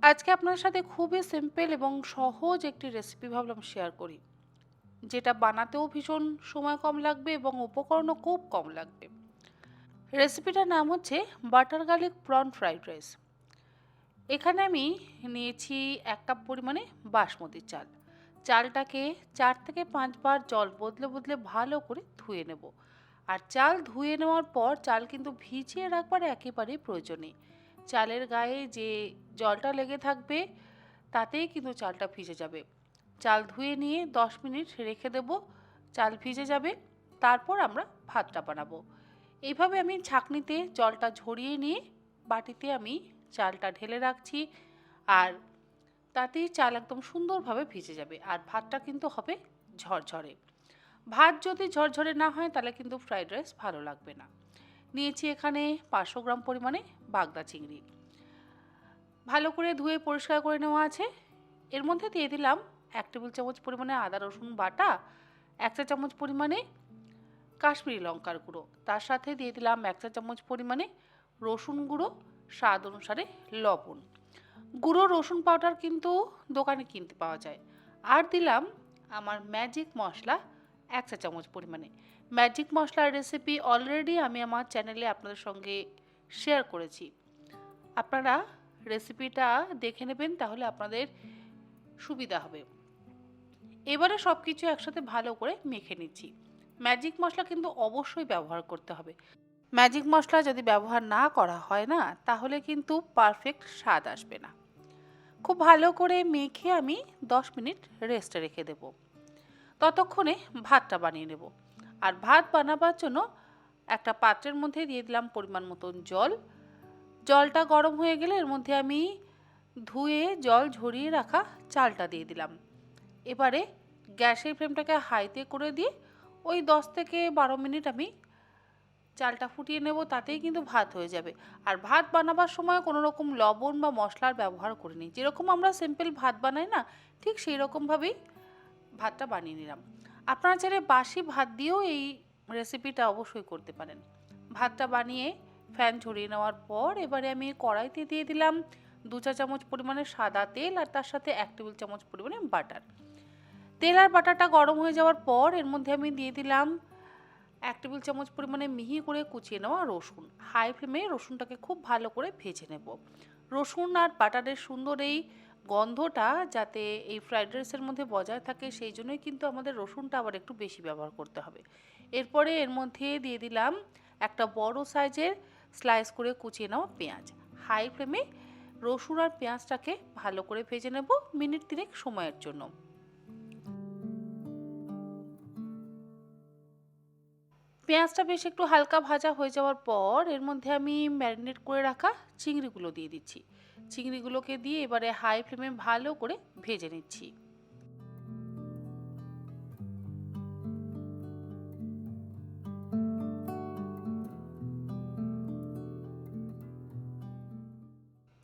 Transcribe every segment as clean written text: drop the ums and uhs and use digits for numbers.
আজকে আপনার সাথে খুবই সিম্পল এবং সহজ একটি রেসিপি ভাবলাম শেয়ার করি। যেটা বানাতেও ভীষণ সময় কম লাগবে এবং উপকরণও খুব কম লাগবে। রেসিপিটার নাম হচ্ছে butter garlic prawn fried rice. এখানে আমি নিয়েছি ১ কাপ পরিমাণে বাসমতি চাল। চালটাকে ৪ থেকে ৫ বার জল বদলে, বদলে ভালো করে ধুয়ে নেব। আর চাল ধুয়ে নেওয়ার পর চাল কিন্তু ভিজিয়ে রাখবার একেবারেই প্রয়োজন নেই। চালের গায়ে যে জলটা লেগে থাকবে তাতেই কিন্তু চালটা ভিজে যাবে। চাল ধুয়ে নিয়ে ১০ মিনিট রেখে দেব। চাল ভিজে যাবে। তারপর আমরা ভাতটা বানাবো। এইভাবে আমি ছাঁকনিতে জলটা ঝরিয়ে নিয়ে বাটিতে আমি চালটা ঢেলে রাখছি। আর তাতেই চাল একদম সুন্দরভাবে ভিজে যাবে। আর ভাতটা কিন্তু হবে ঝরঝরে। ভাত যদি ঝরঝরে না হয় তাহলে কিন্তু ফ্রাইড রাইস ভালো লাগবে না। নিয়েছি এখানে ৫০০ গ্রাম পরিমাণে বাগদা চিংড়ি। ভালো করে ধুয়ে পরিষ্কার করে নেওয়া আছে। এর মধ্যে দিয়ে দিলাম ১ টেবিল চামচ পরিমাণে আদা রসুন বাটা, ১ চা চামচ পরিমাণে কাশ্মীরি লঙ্কার গুঁড়ো, তার সাথে দিয়ে দিলাম ১ চা চামচ পরিমাণে রসুন গুঁড়ো, স্বাদ অনুসারে লবণ। গুঁড়ো রসুন পাউডার কিন্তু দোকানে কিনতে পাওয়া যায়। আর দিলাম আমার ম্যাজিক মশলা ১ চা চামচ পরিমাণে। ম্যাজিক মশলার রেসিপি অলরেডি আমি আমার চ্যানেলে আপনাদের সঙ্গে শেয়ার করেছি। আপনারা রেসিপিটা দেখে নেবেন, তাহলে আপনাদের সুবিধা হবে। এবারে সব কিছু একসাথে ভালো করে মেখে নিচ্ছি। ম্যাজিক মশলা কিন্তু অবশ্যই ব্যবহার করতে হবে। ম্যাজিক মশলা যদি ব্যবহার না করা হয় না, তাহলে কিন্তু পারফেক্ট স্বাদ আসবে না। খুব ভালো করে মেখে আমি ১০ মিনিট রেস্টে রেখে দেব। ততক্ষণে ভাতটা বানিয়ে নেব। আর ভাত বানাবার জন্য একটা পাত্রের মধ্যে দিয়ে দিলাম পরিমাণ মতন জল। জলটা গরম হয়ে গেলে এর মধ্যে আমি ধুয়ে জল ঝরিয়ে রাখা চালটা দিয়ে দিলাম। এবারে গ্যাসের ফ্লেমটাকে হাইতে করে দিয়ে ওই ১০ থেকে ১২ মিনিট আমি চালটা ফুটিয়ে নেব, তাতেই কিন্তু ভাত হয়ে যাবে। আর ভাত বানাবার সময় কোনো রকম লবণ বা মশলার ব্যবহার করিনি। যেরকম আমরা সিম্পল ভাত বানাই না, ঠিক সেই রকমভাবেই ভাতটা বানিয়ে নিলাম। আপনারা চাইলে বাসি ভাত দিয়েও এই রেসিপিটা অবশ্যই করতে পারেন। ভাতটা বানিয়ে ফ্যান ঝরিয়ে নেওয়ার পর এবারে আমি কড়াইতে দিয়ে দিলাম ২ চা চামচ পরিমাণে সাদা তেল আর তার সাথে ১ টেবিল চামচ পরিমাণে বাটার। তেল আর বাটারটা গরম হয়ে যাওয়ার পর এর মধ্যে আমি দিয়ে দিলাম ১ টেবিল চামচ পরিমাণে মিহি করে কুচিয়ে নেওয়া রসুন। হাই ফ্লেমে রসুনটাকে খুব ভালো করে ভেজে নেব। রসুন আর বাটারের সুন্দর এই গন্ধটা যাতে এই ফ্রাইড রাইসের মধ্যে বজায় থাকে, সেই জন্যই কিন্তু আমাদের রসুনটা আবার একটু বেশি ব্যবহার করতে হবে। এরপরে এর মধ্যে দিয়ে দিলাম একটা বড় সাইজের স্লাইস করে কুচিয়ে নেওয়া পেঁয়াজ। হাই ফ্লেমে রসুন আর পেঁয়াজটাকে ভালো করে ভেজে নেব মিনিট ৩ সময়ের জন্য। পেঁয়াজটা বেশ একটু হালকা ভাজা হয়ে যাওয়ার পর এর মধ্যে আমি ম্যারিনেট করে রাখা চিংড়িগুলো দিয়ে দিচ্ছি। চিংড়িগুলোকে দিয়ে এবারে হাই ফ্লেমে ভালো করে ভেজে নিচ্ছি।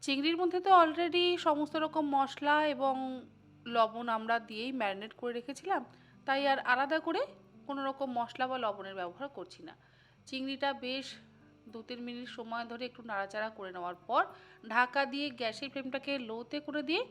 চিংড়ির মধ্যে তো অলরেডি সমস্ত রকম মশলা এবং লবণ আমরা দিয়েই ম্যারিনেট করে রেখেছিলাম, তাই আর আলাদা করে কোনো রকম মশলা বা লবণের ব্যবহার করছি না। চিংড়িটা বেশ ২-৩ মিনিট সময় ধরে একটু নাড়াচাড়া করে নেওয়ার পর ঢাকা দিয়ে গ্যাসের ফ্লেমটাকে লোতে করে দিয়ে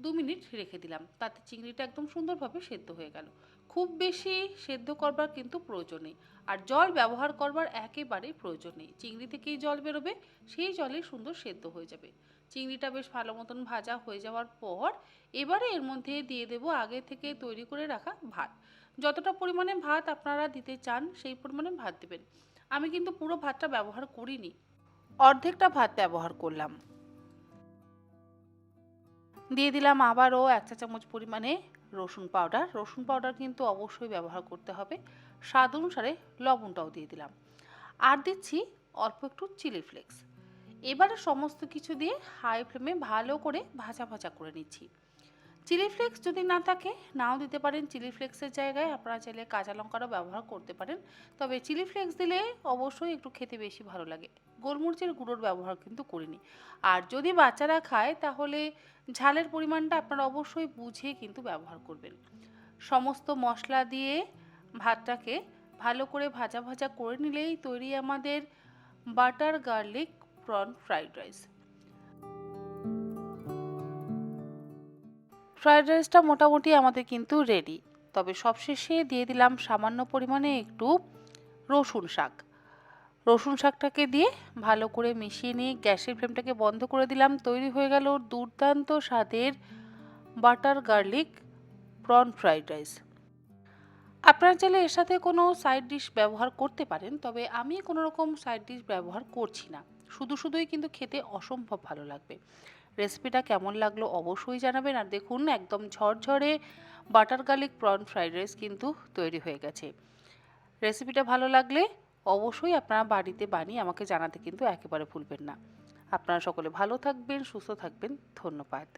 ২ মিনিট রেখে দিলাম। তাতে চিংড়িটা একদম সুন্দরভাবে সেদ্ধ হয়ে গেল। খুব বেশি সেদ্ধ করবার কিন্তু প্রয়োজন নেই। আর জল ব্যবহার করবার একেবারেই প্রয়োজন নেই। চিংড়ি থেকেই জল বেরোবে, সেই জলেই সুন্দর সেদ্ধ হয়ে যাবে। চিংড়িটা বেশ ভালো মতন ভাজা হয়ে যাওয়ার পর এবারে এর মধ্যে দিয়ে দেব আগে থেকে তৈরি করে রাখা ভাত। যতটা পরিমাণে ভাত আপনারা দিতে চান সেই পরিমাণে ভাত দেবেন। আমি কিন্তু পুরো ভাতটা ব্যবহার করিনি, অর্ধেকটা ভাত ব্যবহার করলাম। দিয়ে দিলাম আবারও ১ চা চামচ পরিমাণে রসুন পাউডার। রসুন পাউডার কিন্তু অবশ্যই ব্যবহার করতে হবে। স্বাদ অনুসারে লবণটাও দিয়ে দিলাম। আর দিচ্ছি অল্প একটু চিলি ফ্লেক্স। এবারে সমস্ত কিছু দিয়ে হাই ফ্লেমে ভালো করে ভাজা ভাজা করে নিচ্ছি। চিলি ফ্লেক্স যদি না থাকে নাও দিতে পারেন। চিলি ফ্লেক্সের জায়গায় আপনারা চাইলে কাঁচা লঙ্কারও ব্যবহার করতে পারেন। তবে চিলি ফ্লেক্স দিলে অবশ্যই একটু খেতে বেশি ভালো লাগে। গোলমরিচের গুঁড়োর ব্যবহার কিন্তু করিনি। আর যদি বাচ্চারা খায় তাহলে ঝালের পরিমাণটা আপনারা অবশ্যই বুঝে কিন্তু ব্যবহার করবেন। সমস্ত মশলা দিয়ে ভাতটাকে ভালো করে ভাজা ভাজা করে নিলেই তৈরি আমাদের butter garlic prawn fried rice. Fried রাইসটা মোটামুটি আমাদের কিন্তু রেডি। তবে সবশেষে দিয়ে দিলাম সামান্য পরিমাণে একটু রসুন শাক। রসুন শাকটাকে দিয়ে ভালো করে মিশিয়ে নিয়ে গ্যাসের ফ্লেমটাকে বন্ধ করে দিলাম। তৈরি হয়ে গেল দুর্দান্ত স্বাদের butter garlic prawn fried rice. আপনারা চাইলে এর সাথে কোনো সাইড ডিশ ব্যবহার করতে পারেন, তবে আমি কোনো রকম সাইড ডিশ ব্যবহার করছি না। শুধুই কিন্তু খেতে অসম্ভব ভালো লাগবে। রেসিপিটা কেমন লাগলো অবশ্যই জানাবেন। আর দেখুন, একদম ঝরঝরে butter garlic prawn fried rice কিন্তু তৈরি হয়ে গেছে। রেসিপিটা ভালো লাগলে অবশ্যই আপনারা বাড়িতে বানিয়ে আমাকে জানাতে কিন্তু একেবারে ভুলবেন না। আপনারা সকলে ভালো থাকবেন, সুস্থ থাকবেন। ধন্যবাদ।